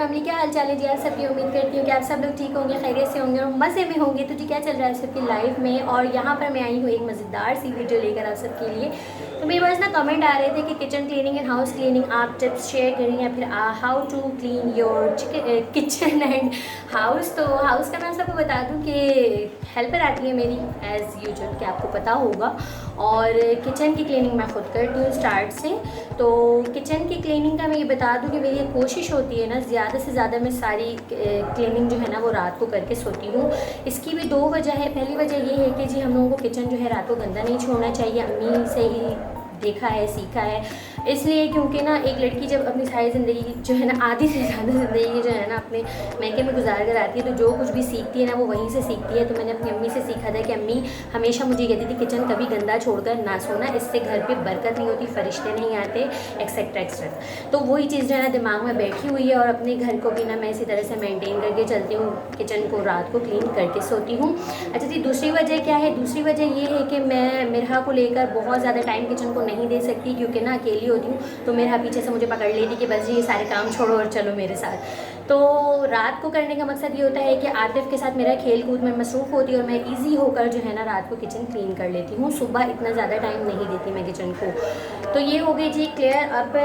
Family, क्या हाल चाल है जी आप सबकी। उम्मीद करती हूँ कि आप सब लोग ठीक होंगे, खैरियत से होंगे और मज़े में होंगे। तो जी क्या चल रहा है सबकी लाइफ में, और यहाँ पर मैं आई हूँ एक मज़ेदार सी वीडियो लेकर आप सबके लिए। तो मेरे पास ना कमेंट आ रहे थे कि kitchen cleaning and house cleaning आप टिप्स शेयर करें, या फिर how to clean your kitchen and house. तो हाउस का मैं सबको बता दूँ कि हेल्पर आती है मेरी एज़ यूजुअल, कि आपको पता होगा। और किचन की क्लीनिंग मैं खुद करती हूँ स्टार्ट से। तो किचन की क्लीनिंग का मैं ये बता दूँ कि मेरी ये कोशिश होती है ना, ज़्यादा से ज़्यादा मैं सारी क्लीनिंग जो है ना वो रात को करके सोती हूँ। इसकी भी दो वजह है। पहली वजह ये है कि जी हम लोगों को किचन जो है रात को गंदा नहीं छोड़ना चाहिए, अम्मी से ही देखा है सीखा है। इसलिए क्योंकि ना एक लड़की जब अपनी सारी ज़िंदगी जो है ना, आधी से ज़्यादा ज़िंदगी जो है ना अपने मैके में गुजार कर आती है, तो जो कुछ भी सीखती है ना वो वहीं से सीखती है। तो मैंने अपनी अम्मी से सीखा था कि अम्मी हमेशा मुझे कहती थी किचन कभी गंदा छोड़कर ना सोना, इससे घर पे बरकत नहीं होती, फरिश्ते नहीं आते, एक्सेट्रा एक्सेट्रा। तो वही चीज़ जो है ना दिमाग में बैठी हुई है, और अपने घर को भी ना मैं इसी तरह से मेंटेन करके चलती हूँ, किचन को रात को क्लीन करके सोती हूँ। अच्छा जी, दूसरी वजह क्या है? दूसरी वजह ये है कि मैं मिरहा को लेकर बहुत ज़्यादा टाइम किचन को नहीं दे सकती, क्योंकि ना अकेली होती हूँ। तो मिरहा पीछे से मुझे पकड़ लेती कि बस जी ये सारे काम छोड़ो और चलो मेरे साथ। तो रात को करने का मकसद ये होता है कि आतिफ के साथ मेरा खेल कूद में मसरूफ़ होती है, और मैं ईजी होकर जो है ना रात को किचन क्लीन कर लेती हूँ। सुबह इतना ज़्यादा टाइम नहीं देती मैं किचन को। तो ये हो गई जी क्लियर। अब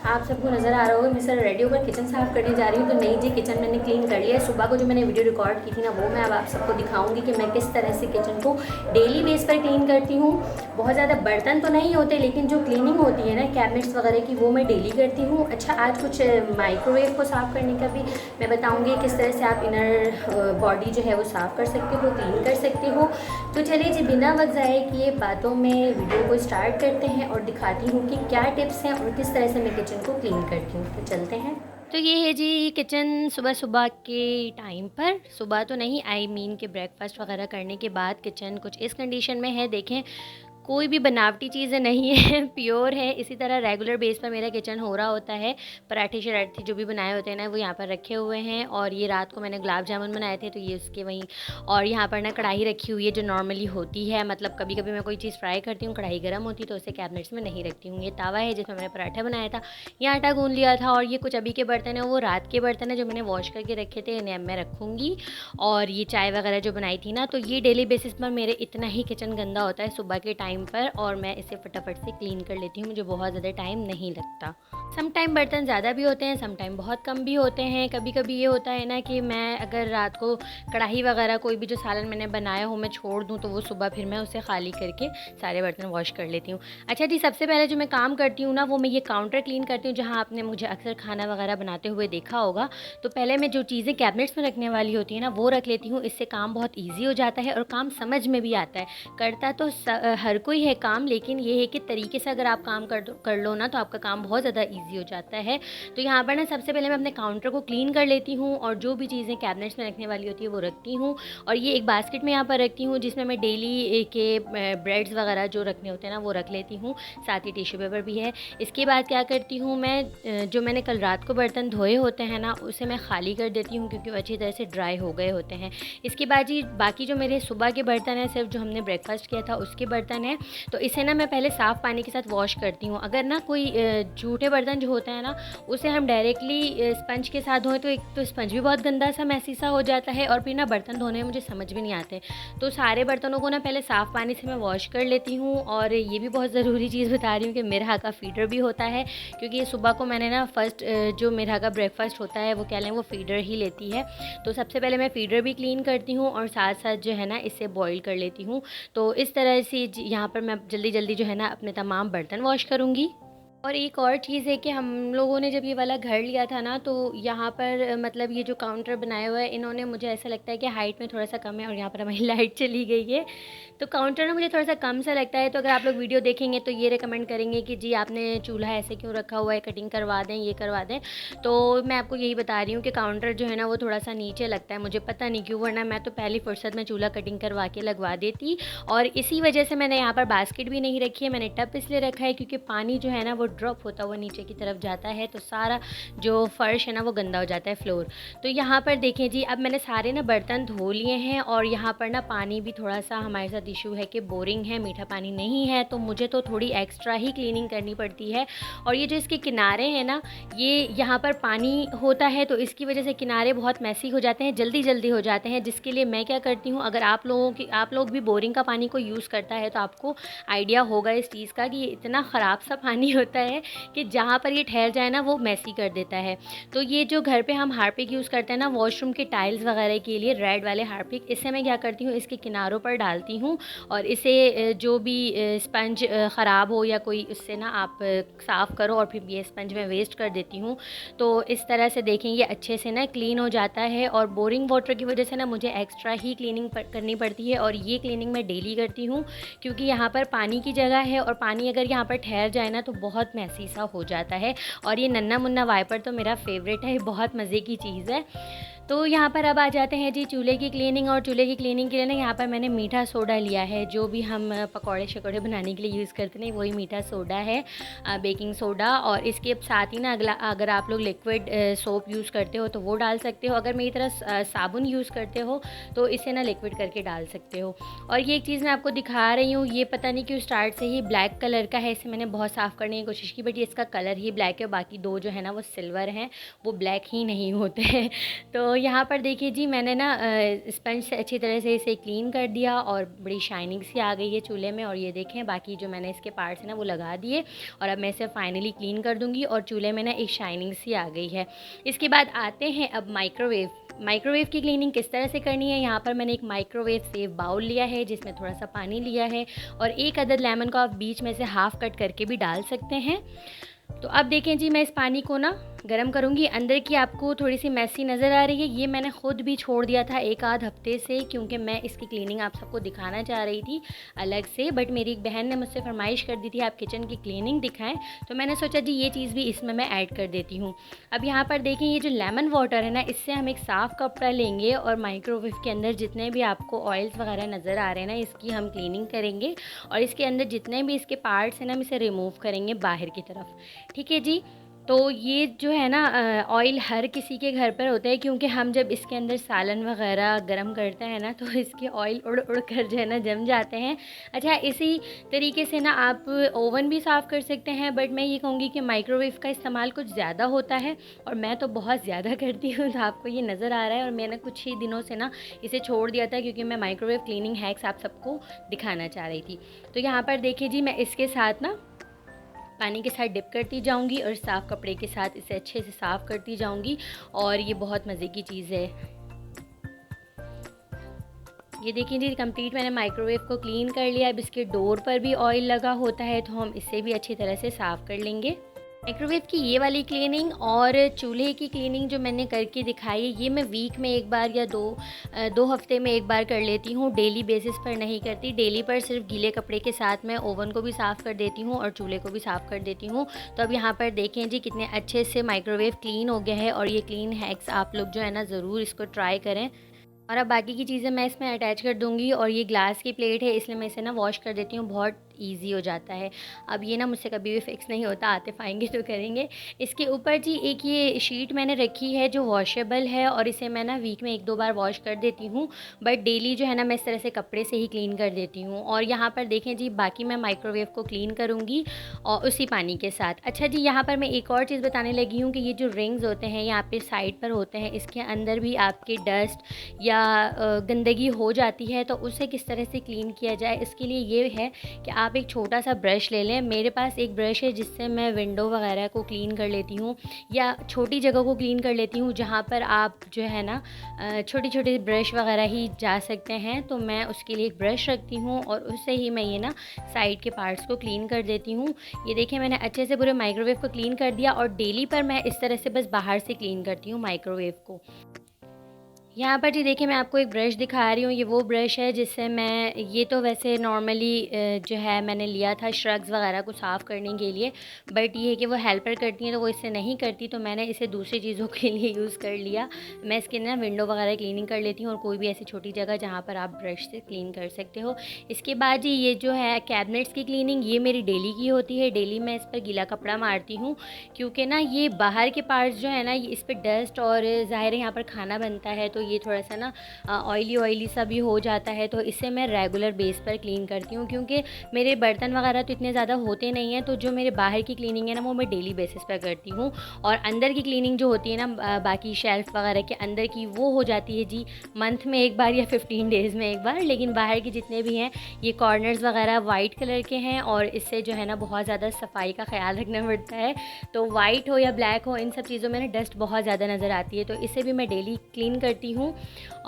आप सबको नज़र आ रहा होगा मैं सर रेडी होकर किचन साफ़ करने जा रही हूँ। तो नहीं जी, किचन मैंने क्लीन कर लिया है। सुबह को जो मैंने वीडियो रिकॉर्ड की थी ना, वो मैं अब आप सबको दिखाऊंगी कि मैं किस तरह से किचन को डेली बेस पर क्लीन करती हूँ। बहुत ज़्यादा बर्तन तो नहीं होते, लेकिन जो क्लीनिंग होती है ना कैबिनेट्स वगैरह की, वो मैं डेली करती हूँ। अच्छा, आज कुछ माइक्रोवेव को साफ़ करने का भी मैं बताऊँगी, किस तरह से आप इनर बॉडी जो है वो साफ़ कर सकते हो, क्लीन कर सकते हो। तो चलिए जी, बिना वक्त ज़ाया किए बातों में वीडियो को स्टार्ट करते हैं और दिखाती हूँ कि क्या टिप्स हैं और किस तरह से मैं किचन को क्लीन करती हूँ। तो चलते हैं। तो ये है जी किचन सुबह सुबह के टाइम पर, सुबह तो नहीं आई मीन के ब्रेकफास्ट वगैरह करने के बाद किचन कुछ इस कंडीशन में है। देखें, कोई भी बनावटी चीज़ें नहीं है, प्योर है। इसी तरह रेगुलर बेस पर मेरा किचन हो रहा होता है। पराठे शराठे जो भी बनाए होते हैं ना वो यहाँ पर रखे हुए हैं, और ये रात को मैंने गुलाब जामुन बनाए थे तो ये उसके वहीं। और यहाँ पर ना कढ़ाई रखी हुई है जो नॉर्मली होती है, मतलब कभी कभी मैं कोई चीज़ फ्राई करती हूँ, कढ़ाई गर्म होती है तो उसे कैबिनेट्स में नहीं रखती हूँ। ये तावा है जिसमें मैंने पराठा बनाया था, ये आटा गूँध लिया था। और ये कुछ अभी के बर्तन है, वो रात के बर्तन है जो मैंने वॉश करके रखे थे, इन्हें अब मैं रखूँगी। और ये चाय वगैरह जो बनाई थी ना, तो ये डेली बेसिस पर मेरे इतना ही किचन गंदा होता है सुबह के टाइम पर, और मैं इसे फटाफट से क्लीन कर लेती हूँ, मुझे बहुत ज़्यादा टाइम नहीं लगता। सम टाइम बर्तन ज़्यादा भी होते हैं, सम टाइम बहुत कम भी होते हैं। कभी कभी ये होता है ना कि मैं अगर रात को कढ़ाई वगैरह कोई भी जो सालन मैंने बनाया हो मैं छोड़ दूँ, तो वो सुबह फिर मैं उसे खाली करके सारे बर्तन वॉश कर लेती हूँ। अच्छा जी, सबसे पहले जो मैं काम करती हूँ ना, वो मैं ये काउंटर क्लीन करती हूँ, जहाँ आपने मुझे अक्सर खाना वगैरह बनाते हुए देखा होगा। तो पहले मैं जो चीज़ें कैबिनेट्स में रखने वाली होती है ना वो रख लेती हूँ। इससे काम बहुत ईजी हो जाता है और काम समझ में भी आता है। करता तो हर कोई है काम, लेकिन ये है कि तरीके से अगर आप काम कर लो ना, तो आपका काम बहुत ज़्यादा ईजी हो जाता है। तो यहाँ पर ना सबसे पहले मैं अपने काउंटर को क्लीन कर लेती हूँ, और जो भी चीज़ें कैबिनेट्स में रखने वाली होती है वो रखती हूँ। और ये एक बास्केट में यहाँ पर रखती हूँ, जिसमें मैं डेली के ब्रेड्स वगैरह जो रखने होते हैं ना वो रख लेती हूँ, साथ ही टिश्यू पेपर भी है। इसके बाद क्या करती हूँ मैं, जो मैंने कल रात को बर्तन धोए होते हैं ना उसे मैं खाली कर देती हूँ, क्योंकि वो अच्छी तरह से ड्राई हो गए होते हैं। इसके बाद जी बाकी जो मेरे सुबह के बर्तन हैं, सिर्फ जो हमने ब्रेकफास्ट किया था उसके बर्तन हैं, तो इसे ना मैं पहले साफ़ पानी के साथ वॉश करती हूँ। अगर ना कोई जूठे बर्तन जो होते हैं ना उसे हम डायरेक्टली स्पंज के साथ धोएं, तो एक तो स्पंज भी बहुत गंदा सा मैसी सा हो जाता है, और फिर ना बर्तन धोने में मुझे समझ भी नहीं आते। तो सारे बर्तनों को ना पहले साफ़ पानी से मैं वॉश कर लेती हूँ। और ये भी बहुत ज़रूरी चीज़ बता रही हूँ कि मिरहा का फीडर भी होता है, क्योंकि ये सुबह को मैंने ना फर्स्ट जो मिरहा का ब्रेकफास्ट होता है वो कह लें वो फीडर ही लेती है। तो सबसे पहले मैं फीडर भी क्लीन करती हूँ, और साथ साथ जो है ना इसे बॉईल कर लेती हूँ। तो इस तरह से यहाँ पर मैं जल्दी जल्दी जो है ना अपने तमाम बर्तन वॉश करूँगी। और एक और चीज़ है कि हम लोगों ने जब ये वाला घर लिया था ना, तो यहाँ पर मतलब ये जो काउंटर बनाया हुआ है, इन्होंने मुझे ऐसा लगता है कि हाइट में थोड़ा सा कम है, और यहाँ पर हमारी लाइट चली गई है। तो काउंटर ना मुझे थोड़ा सा कम सा लगता है। तो अगर आप लोग वीडियो देखेंगे तो ये रिकमेंड करेंगे कि जी आपने चूल्हा ऐसे क्यों रखा हुआ है, कटिंग करवा दें, ये करवा दें। तो मैं आपको यही बता रही हूँ कि काउंटर जो है ना वो थोड़ा सा नीचे लगता है, मुझे पता नहीं क्यों, वरना मैं तो पहली फुर्सत में चूल्हा कटिंग करवा के लगवा देती। और इसी वजह से मैंने यहाँ पर बास्केट भी नहीं रखी है, मैंने टब इसलिए रखा है क्योंकि पानी जो है ना वो ड्रॉप होता हुआ नीचे की तरफ जाता है तो सारा जो फ़र्श है ना वो गंदा हो जाता है, फ्लोर। तो यहाँ पर देखें जी, अब मैंने सारे ना बर्तन धो लिए हैं और यहाँ पर ना पानी भी थोड़ा सा हमारे साथ इशू है कि बोरिंग है, मीठा पानी नहीं है, तो मुझे तो थोड़ी एक्स्ट्रा ही क्लीनिंग करनी पड़ती है। और ये जो इसके किनारे हैं ना, ये यहाँ पर पानी होता है तो इसकी वजह से किनारे बहुत मैसी हो जाते हैं, जल्दी जल्दी हो जाते हैं, जिसके लिए मैं क्या करती हूँ, अगर आप लोग भी बोरिंग का पानी को यूज़ करता है तो आपको आइडिया होगा इस चीज़ का कि ये इतना ख़राब सा पानी होता है कि जहाँ पर ये ठहर जाए ना वो मैसी कर देता है। तो ये जो घर पे हम हार्पिक यूज़ करते हैं ना वॉशरूम के टाइल्स वगैरह के लिए, रेड वाले हार्पिक, इससे मैं क्या करती हूँ, इसके किनारों पर डालती हूँ और इसे जो भी स्पंज ख़राब हो या कोई, उससे ना आप साफ़ करो और फिर ये स्पंज मैं वेस्ट कर देती हूँ। तो इस तरह से देखें ये अच्छे से ना क्लीन हो जाता है। और बोरिंग वाटर की वजह से ना मुझे एक्स्ट्रा ही क्लीनिंग करनी पड़ती है और ये क्लीनिंग मैं डेली करती हूँ, क्योंकि यहाँ पर पानी की जगह है और पानी अगर यहाँ पर ठहर जाए ना तो बहुत मैसी सा हो जाता है। और ये नन्ना मुन्ना वाइपर तो मेरा फेवरेट है, बहुत मज़े की चीज़ है। तो यहाँ पर अब आ जाते हैं जी चूल्हे की क्लीनिंग। और चूल्हे की क्लीनिंग के लिए ना यहाँ पर मैंने मीठा सोडा लिया है, जो भी हम पकौड़े शकौड़े बनाने के लिए यूज़ करते हैं वही मीठा सोडा है, बेकिंग सोडा। और इसके साथ ही ना अगर आप लोग लिक्विड सोप यूज़ करते हो तो वो डाल सकते हो, अगर मेरी तरह साबुन यूज़ करते हो तो इसे ना लिक्विड करके डाल सकते हो। और ये एक चीज़ मैं आपको दिखा रही हूँ, ये पता नहीं क्यों स्टार्ट से ही ब्लैक कलर का है, इसे मैंने बहुत साफ़ करने की कोशिश की बट ये इसका कलर ही ब्लैक है, बाकी दो जो है ना वो सिल्वर हैं, वो ब्लैक ही नहीं होते हैं। तो यहाँ पर देखिए जी, मैंने ना स्पंज से अच्छी तरह से इसे क्लीन कर दिया और बड़ी शाइनिंग सी आ गई है चूल्हे में। और ये देखें बाकी जो मैंने इसके पार्ट्स हैं ना वो लगा दिए और अब मैं इसे फाइनली क्लीन कर दूँगी और चूल्हे में ना एक शाइनिंग सी आ गई है। इसके बाद आते हैं अब माइक्रोवेव की क्लीनिंग किस तरह से करनी है। यहाँ पर मैंने एक माइक्रोवेव सेफ बाउल लिया है जिसमें थोड़ा सा पानी लिया है और एक अदद लेमन को आप बीच में से हाफ़ कट करके भी डाल सकते हैं। तो अब देखें जी, मैं इस पानी को ना गरम करूँगी। अंदर की आपको थोड़ी सी मैसी नज़र आ रही है, ये मैंने ख़ुद भी छोड़ दिया था एक आध हफ्ते से, क्योंकि मैं इसकी क्लीनिंग आप सबको दिखाना चाह रही थी अलग से, बट मेरी एक बहन ने मुझसे फरमाइश कर दी थी आप किचन की क्लीनिंग दिखाएं, तो मैंने सोचा जी ये चीज़ भी इसमें मैं ऐड कर देती हूँ। अब यहाँ पर देखें ये जो लेमन वाटर है ना, इससे हम एक साफ़ कपड़ा लेंगे और माइक्रोवेव के अंदर जितने भी आपको ऑयल्स वगैरह नज़र आ रहे हैं ना, इसकी हम क्लीनिंग करेंगे और इसके अंदर जितने भी इसके पार्ट्स हैं ना हम इसे रिमूव करेंगे बाहर की तरफ। ठीक है जी। तो ये जो है ना ऑयल हर किसी के घर पर होता है, क्योंकि हम जब इसके अंदर सालन वगैरह गरम करते हैं ना तो इसके ऑयल उड़ उड़ कर जो है ना जम जाते हैं। अच्छा, इसी तरीके से ना आप ओवन भी साफ़ कर सकते हैं, बट मैं ये कहूँगी कि माइक्रोवेव का इस्तेमाल कुछ ज़्यादा होता है और मैं तो बहुत ज़्यादा करती हूँ, तो आपको ये नज़र आ रहा है। और मैंने कुछ ही दिनों से ना इसे छोड़ दिया था क्योंकि मैं माइक्रोवेव क्लीनिंग हैक्स आप सबको दिखाना चाह रही थी। तो यहाँ पर देखिए जी, मैं इसके साथ ना पानी के साथ डिप करती जाऊंगी और साफ़ कपड़े के साथ इसे अच्छे से साफ़ करती जाऊंगी और ये बहुत मज़े की चीज़ है। ये देखिए जी, कंप्लीट मैंने माइक्रोवेव को क्लीन कर लिया। अब इसके डोर पर भी ऑयल लगा होता है तो हम इसे भी अच्छी तरह से साफ़ कर लेंगे। माइक्रोवेव की ये वाली क्लीनिंग और चूल्हे की क्लीनिंग जो मैंने करके दिखाई है, ये मैं वीक में एक बार या दो हफ्ते में एक बार कर लेती हूँ, डेली बेसिस पर नहीं करती। डेली पर सिर्फ गीले कपड़े के साथ मैं ओवन को भी साफ़ कर देती हूँ और चूल्हे को भी साफ़ कर देती हूँ। तो अब यहाँ पर देखें जी कितने अच्छे से माइक्रोवेव क्लीन हो गया है और ये क्लीन हैक्स आप लोग जो है ना ज़रूर इसको ट्राई करें। और अब बाकी की चीज़ें मैं इसमें अटैच कर दूँगी। और ये ग्लास की प्लेट है इसलिए मैं इसे ना वॉश कर देती हूँ, बहुत ईजी हो जाता है। अब ये ना मुझसे कभी भी फिक्स नहीं होता, आते आएंगे तो करेंगे। इसके ऊपर जी एक ये शीट मैंने रखी है जो वॉशेबल है और इसे मैं ना वीक में 1-2 बार वॉश कर देती हूँ, बट डेली जो है ना मैं इस तरह से कपड़े से ही क्लीन कर देती हूँ। और यहाँ पर देखें जी, बाकी मैं माइक्रोवेव को क्लीन करूँगी और उसी पानी के साथ। अच्छा जी, यहाँ पर मैं एक और चीज़ बताने लगी हूँ कि ये जो रिंग्स होते हैं यहाँ पे साइड पर होते हैं, इसके अंदर भी आपके डस्ट या गंदगी हो जाती है, तो उसे किस तरह से क्लीन किया जाए, इसके लिए ये है कि आप एक छोटा सा ब्रश ले लें। मेरे पास एक ब्रश है जिससे मैं विंडो वगैरह को क्लीन कर लेती हूँ या छोटी जगह को क्लीन कर लेती हूँ जहाँ पर आप जो है ना छोटी छोटी ब्रश वगैरह ही जा सकते हैं। तो मैं उसके लिए एक ब्रश रखती हूँ और उससे ही मैं ये ना साइड के पार्ट्स को क्लीन कर देती हूँ। ये देखिए मैंने अच्छे से पूरे माइक्रोवेव को क्लीन कर दिया और डेली पर मैं इस तरह से बस बाहर से क्लीन करती हूँ माइक्रोवेव को। यहाँ पर जी देखिए मैं आपको एक ब्रश दिखा रही हूँ। ये वो ब्रश है जिससे मैं, ये तो वैसे नॉर्मली जो है मैंने लिया था श्रग्स वगैरह को साफ़ करने के लिए, बट ये है कि वो हेल्पर करती हैं तो वो इससे नहीं करती, तो मैंने इसे दूसरी चीज़ों के लिए यूज़ कर लिया। मैं इसके ना विंडो वगैरह क्लीनिंग कर लेती हूँ और कोई भी ऐसी छोटी जगह जहाँ पर आप ब्रश से क्लीन कर सकते हो। इसके बाद जी ये जो है कैबिनेट्स की क्लीनिंग, ये मेरी डेली की होती है। डेली मैं इस पर गीला कपड़ा मारती हूँ क्योंकि ना ये बाहर के पार्ट्स जो है ना, ये इस पर डस्ट, और ज़ाहिर है यहाँ पर खाना बनता है तो ये थोड़ा सा ना ऑयली सा भी हो जाता है, तो इसे मैं रेगुलर बेस पर क्लीन करती हूँ क्योंकि मेरे बर्तन वगैरह तो इतने ज़्यादा होते नहीं हैं। तो जो मेरे बाहर की क्लीनिंग है ना, वो मैं डेली बेसिस पर करती हूँ। और अंदर की क्लीनिंग जो होती है ना, बाकी शेल्फ़ वगैरह के अंदर की, वो हो जाती है जी मंथ में एक बार या 15 डेज़ में एक बार। लेकिन बाहर के जितने भी हैं, ये कॉर्नर्स वगैरह वाइट कलर के हैं और इससे जो है ना बहुत ज़्यादा सफाई का ख्याल रखना पड़ता है। तो वाइट हो या ब्लैक हो, इन सब चीज़ों में ना डस्ट बहुत ज़्यादा नज़र आती है, तो इसे भी मैं डेली क्लीन करती हूँ।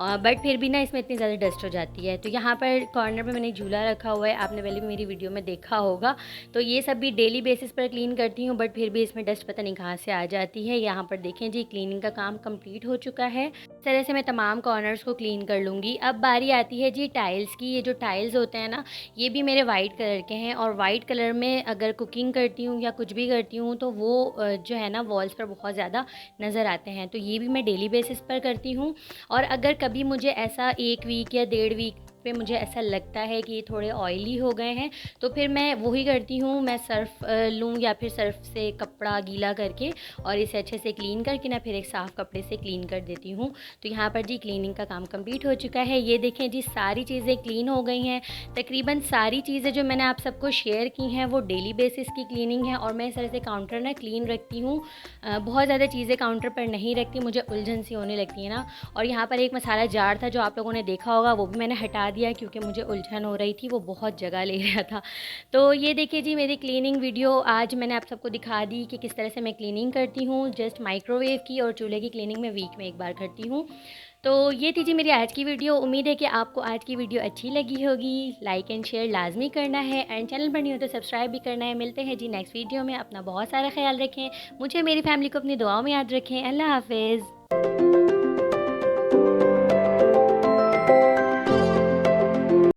बट फिर भी ना इसमें इतनी ज़्यादा डस्ट हो जाती है। तो यहाँ पर कॉर्नर पे मैंने झूला रखा हुआ है, आपने पहले भी मेरी वीडियो में देखा होगा। तो ये सब भी डेली बेसिस पर क्लीन करती हूँ, बट फिर भी इसमें डस्ट पता नहीं कहाँ से आ जाती है। यहाँ पर देखें जी, क्लीनिंग का काम कंप्लीट हो चुका है। इस तरह से मैं तमाम कॉर्नर्स को क्लीन कर लूँगी। अब बारी आती है जी टाइल्स की। ये जो टाइल्स होते हैं ना, ये भी मेरे वाइट कलर के हैं, और वाइट कलर में अगर कुकिंग करती हूँ या कुछ भी करती हूँ तो वो जो है ना वॉल्स पर बहुत ज़्यादा नज़र आते हैं। तो ये भी मैं डेली बेसिस पर करती हूँ। और अगर कभी मुझे ऐसा 1 वीक या 1.5 वीक पे मुझे ऐसा लगता है कि ये थोड़े ऑयली हो गए हैं, तो फिर मैं वही करती हूँ, मैं सर्फ़ लूँ या फिर सर्फ़ से कपड़ा गीला करके और इसे अच्छे से क्लीन करके ना फिर एक साफ़ कपड़े से क्लीन कर देती हूँ। तो यहाँ पर जी क्लीनिंग का काम कंप्लीट हो चुका है। ये देखें जी, सारी चीज़ें क्लीन हो गई हैं। तकरीबन सारी चीज़ें जो मैंने आप सबको शेयर की हैं वो डेली बेसिस की क्लीनिंग है, और मैं इस तरह से काउंटर ना क्लीन रखती हूँ। बहुत ज़्यादा चीज़ें काउंटर पर नहीं रखती, मुझे उलझन सी होने लगती है ना। और यहाँ पर एक मसाला जार था जो आप लोगों ने देखा होगा, वो भी मैंने हटा दिया क्योंकि मुझे उलझन हो रही थी, वो बहुत जगह ले रहा था। तो ये देखिए जी, मेरी क्लीनिंग वीडियो आज मैंने आप सबको दिखा दी कि किस तरह से मैं क्लीनिंग करती हूँ। जस्ट माइक्रोवेव की और चूल्हे की क्लीनिंग मैं वीक में एक बार करती हूँ। तो ये थी जी मेरी आज की वीडियो। उम्मीद है कि आपको आज की वीडियो अच्छी लगी होगी। लाइक एंड शेयर लाजमी करना है, एंड चैनल पर नहीं हो तो सब्सक्राइब भी करना है। मिलते हैं जी नेक्स्ट वीडियो में। अपना बहुत सारा ख्याल रखें, मुझे मेरी फैमिली को अपनी दुआओं में याद रखें। अल्लाह हाफिज़।